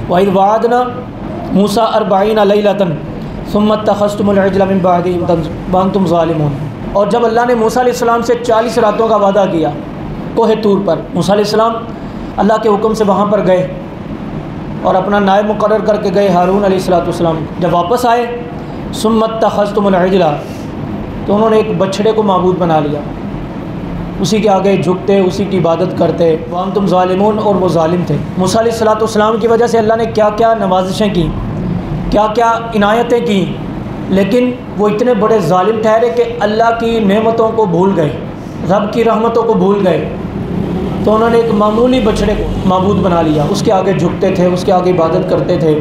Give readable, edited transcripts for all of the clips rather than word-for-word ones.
वइज़ वाअदना मूसा अर्बईन लैलतन सुम्मा इत्तख़ज़्तुमुल इज्ला मिन बअदी व अंतुम ज़ालिमून। और जब अल्लाह ने मूसा अलैहिस्सलाम से 40 रातों का वादा किया कोहे तूर पर, मूसा अलैहिस्सलाम अल्लाह के हुक्म से वहाँ पर गए और अपना नायब मुकर्रर करके गए हारून अलैहिस्सलाम। जब वापस आए सुम्मा इत्तख़ज़्तुमुल इज्ला, तो उन्होंने एक बछड़े को माबूद बना लिया, उसी के आगे झुकते, उसी की इबादत करते। व अंतुम ज़ालिमून, और वो ज़ालिम थे। मूसा अलैहिस्सलाम की वजह से अल्लाह ने क्या क्या नवाजिशें की, क्या क्या इनायतें की, लेकिन वो इतने बड़े ज़ालिम ठहरे कि अल्लाह की नेमतों को भूल गए, रब की रहमतों को भूल गए। तो उन्होंने एक मामूली बछड़े को माबूद बना लिया, उसके आगे झुकते थे, उसके आगे इबादत करते थे,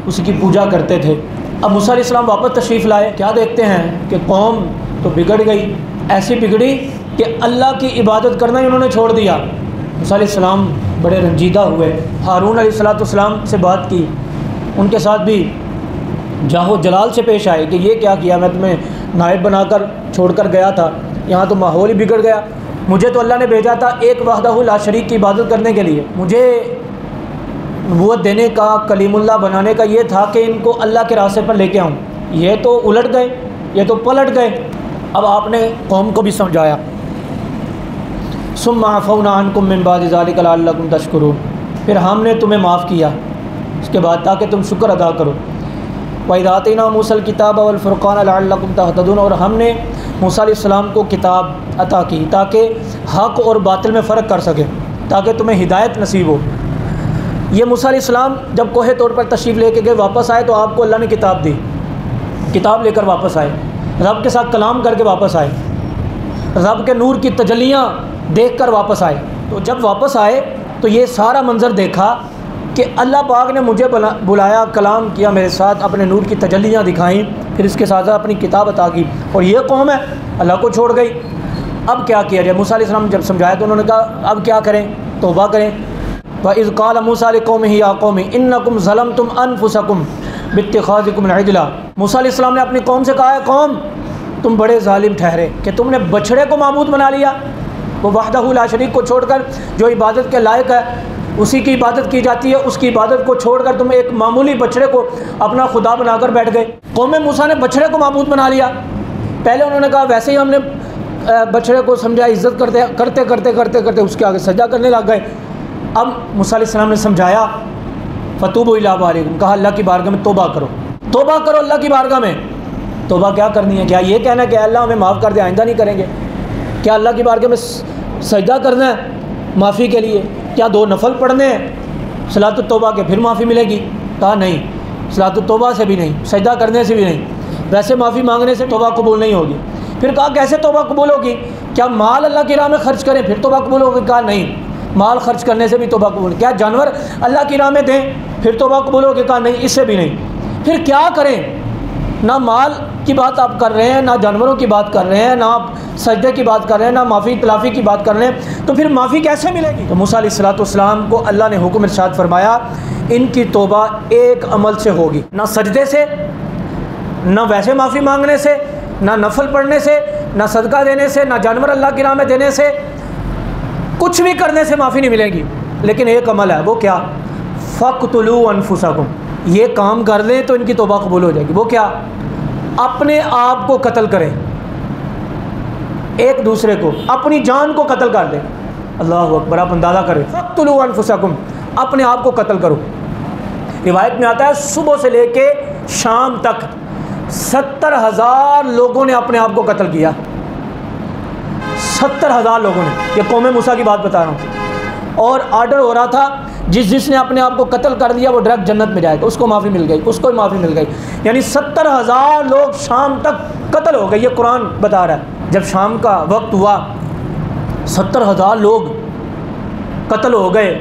उसकी पूजा करते थे। अब मूसा अलैहिस्सलाम वापस तशरीफ़ लाए, क्या देखते हैं कि कौम तो बिगड़ गई, ऐसी बिगड़ी कि अल्लाह की इबादत करना ही उन्होंने छोड़ दिया। मूसा अलैहिस्सलाम बड़े रंजीदा हुए, हारून अलैहिस्सलाम से बात की, उनके साथ भी जाहो जलाल से पेश आए कि ये क्या किया, मैं तुम्हें नायब बनाकर छोड़कर गया था, यहाँ तो माहौल ही बिगड़ गया। मुझे तो अल्लाह ने भेजा था एक वहदहु ला शरीक की इबादत करने के लिए, मुझे नबूवत देने का, कलीमुल्लाह बनाने का ये था कि इनको अल्लाह के रास्ते पर लेके आऊँ। ये तो उलट गए, ये तो पलट गए। अब आपने कौम को भी समझाया। सुम्मा अफ़ौना अन्कुम मिन बादि ज़ालिका लअल्लकुम तशकुरून, फिर हमने तुम्हें माफ़ किया इसके बाद ताकि तुम शुक्र अदा करो। वइज़ आतैना मूसल किताब वल फ़ुरक़ान लअल्लकुम तहतदून, और हमने मूसा अलैहिस्सलाम को किताब अता की ताकि हक़ और बातिल में फ़र्क कर सके, ताकि तुम्हें हिदायत नसीब हो। ये मूसा अलैहिस्सलाम जब कोहे तौर पर तशरीफ़ लेके गए, वापस आए तो आपको अल्लाह ने किताब दी, किताब लेकर वापस आए, रब के साथ कलाम करके वापस आए, रब के नूर की तजल्लियाँ देख कर वापस आए। तो जब वापस आए तो ये सारा मंज़र देखा कि अल्लाह पाक ने मुझे बुलाया, कलाम किया मेरे साथ, अपने नूर की तजल्लियाँ दिखाईं, फिर इसके साथ अपनी किताब अता की, और ये कौम है अल्लाह को छोड़ गई। अब क्या किया जाए? मूसा अलैहिस्सलाम जब समझाया तो उन्होंने कहा अब क्या करें, तौबा करें। वइज़ क़ाल मूसा लिक़ौमिही या क़ौमी इन्नकुम ज़लमतुम अनफुसकुम बित्तिख़ाज़िकुमुल इज्ला। मूसा अलैहिस्सलाम ने अपनी कौम से कहा है, कौम तुम बड़े ज़ालिम ठहरे कि तुमने बछड़े को माबूद बना लिया, वो वहदहु ला शरीक को छोड़कर, जो इबादत के लायक है उसी की इबादत की जाती है, उसकी इबादत को छोड़कर तुम एक मामूली बछड़े को अपना खुदा बनाकर बैठ गए। कौम मूसा ने बछड़े को माबूद बना लिया। पहले उन्होंने कहा वैसे ही हमने बछड़े को समझा, इज़्ज़त करते करते उसके आगे सजदा करने लग गए। अब मूसा अलैहिस्सलाम ने समझाया, फ़तूबू इला बारिकुम, कहा अल्लाह की बारगाह में तौबा करो, तौबा करो अल्लाह की बारगाह में। तौबा क्या करनी है? क्या ये कहना है कि अल्लाह हमें माफ़ कर दे, आइंदा नहीं करेंगे? क्या अल्लाह की बारगाह में सजदा करना है माफ़ी के लिए? क्या 2 नफल पढ़ने हैं सलातुत तौबा के फिर माफ़ी मिलेगी? कहा नहीं, सलातुत तौबा से भी नहीं, सजदा करने से भी नहीं, वैसे माफ़ी मांगने से तौबा कबूल नहीं होगी। फिर कहा कैसे तौबा कबूल होगी? क्या माल अल्लाह की राह में ख़र्च करें फिर तौबा कबूल होगी? कहा नहीं, माल ख़र्च करने से भी तौबा कबूल। क्या जानवर अल्लाह की राह में दें फिर तौबा कबूल होगी? कहा नहीं, इससे भी नहीं। फिर क्या करें? ना माल की बात आप कर रहे हैं, ना जानवरों की बात कर रहे हैं, ना आप सजदे की बात कर रहे हैं, ना माफ़ी तलाफ़ी की बात कर रहे हैं, तो फिर माफ़ी कैसे मिलेगी? तो मूसा अलैहिस्सलाम को अल्लाह ने हुक्म इरशाद फरमाया, इनकी तौबा एक अमल से होगी, ना सजदे से, ना वैसे माफ़ी मांगने से, ना नफल पढ़ने से, ना सदका देने से, ना जानवर अल्लाह की राह में देने से, कुछ भी करने से माफ़ी नहीं मिलेगी। लेकिन एक अमल है, वो क्या? फ़क़्तुलू अनफुसकुम, ये काम कर लें तो इनकी तौबा कबूल हो जाएगी। वो क्या? अपने आप को कत्ल करें, एक दूसरे को, अपनी जान को कत्ल कर दें। अल्लाह अकबर, आप अंदाज़ा करें, फ़क़्तुलू अनफुसकुम, अपने आप को कत्ल करो। रिवायत में आता है सुबह से लेके शाम तक 70,000 लोगों ने अपने आप को कत्ल किया। 70,000 लोगों ने, ये कौम मूसा की बात बता रहा हूँ। और आर्डर हो रहा था जिसने अपने आप को कत्ल कर दिया वो डायरेक्ट जन्नत में जाएगा, उसको माफ़ी मिल गई, उसको भी माफ़ी मिल गई। यानी 70,000 लोग शाम तक कत्ल हो गए, ये कुरान बता रहा है। जब शाम का वक्त हुआ 70,000 लोग कत्ल हो गए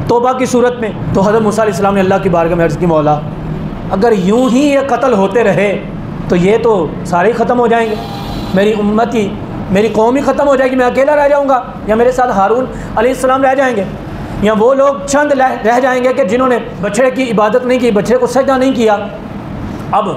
तौबा की सूरत में। तो हज़रत मूसा अलैहिस्सलाम ने अल्लाह की बारगाह में अर्ज़ की, मौला अगर यूं ही ये कत्ल होते रहे तो ये तो सारे ख़त्म हो जाएंगे, मेरी उम्मत ही, मेरी कौम ही ख़त्म हो जाएगी, मैं अकेला रह जाऊँगा, या मेरे साथ हारून अलैहिस्सलाम रह जाएंगे, या वो लोग चंद रह जाएंगे कि जिन्होंने बछड़े की इबादत नहीं की, बछड़े को सजदा नहीं किया। अब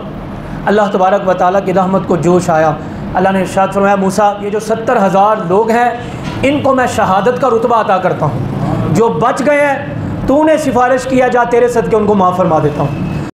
अल्लाह तबारक व तआला की रहमत को जोश आया। अल्लाह ने इरशाद फरमाया, मूसा ये जो 70,000 लोग हैं इनको मैं शहादत का रुतबा अता करता हूँ, जो बच गए हैं तूने सिफारिश किया, जा तेरे सदके उनको माफ़ फरमा देता हूँ।